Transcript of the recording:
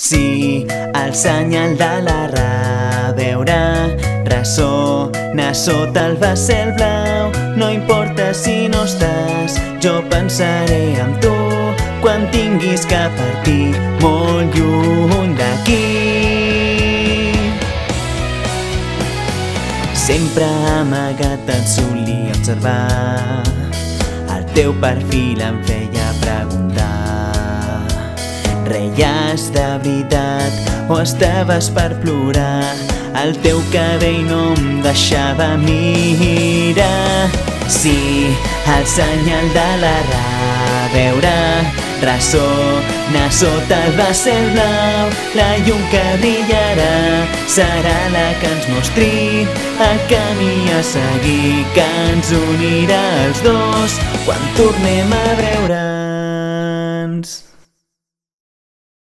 Sí, el senyal de la ra veure ressona sota el vessel blau. No importa si no estàs, jo pensaré en tu quan tinguis que partir molt lluny d'aquí. Sempre amagat et solia observar, el teu perfil em feia preguntar: reies de veritat o estaves per plorar? El teu cabell no em deixava mirar. Sí, el senyal de la ra veure ressona sota el vessel blau. La llum que brillarà serà la que ens mostri el camí a seguir, que ens unirà els dos quan tornem a veure.